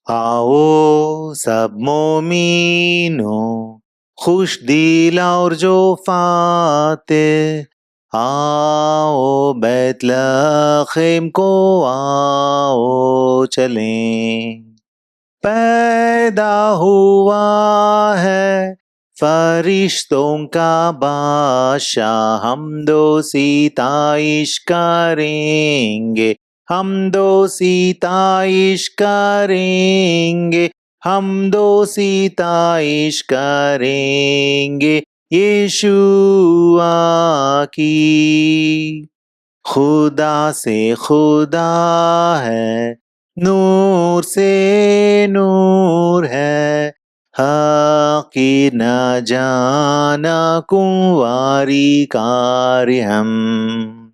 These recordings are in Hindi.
आओ सब मोमीनों, खुश दिल और जो फाते, आओ बैतलहम को आओ चलें। पैदा हुआ है फरिश्तों का बादशाह, हम दो सिताइश करेंगे, हम दो सिताइश करेंगे, हम दो सिताइश करेंगे यीशुआ की। खुदा से खुदा है, नूर से नूर है, हक़ी न जाना कुंवारी कारी हम।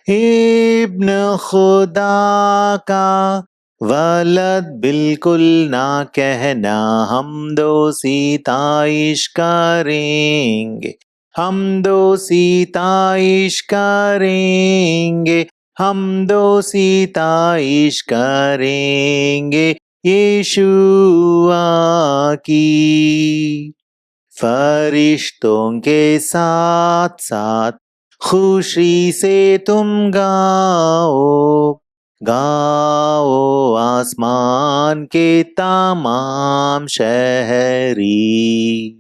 इब्न खुदा का वलद बिल्कुल ना कहना, हम दो सिताइश करेंगे, हम दो सिताइश करेंगे, हम दो सिताइश करेंगे यीशुआ की। फरिश्तों के साथ साथ खुशी से तुम गाओ, गाओ आसमान के तमाम शहरी।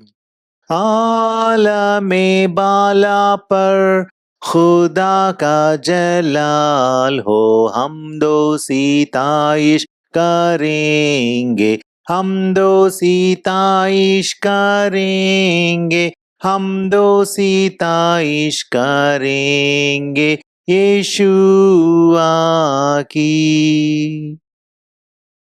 आलमे बाला पर खुदा का जलाल हो, हम दो सिताइश करेंगे, हम दो सिताइश करेंगे, हम दो सिताइश करेंगे यीशुआ की।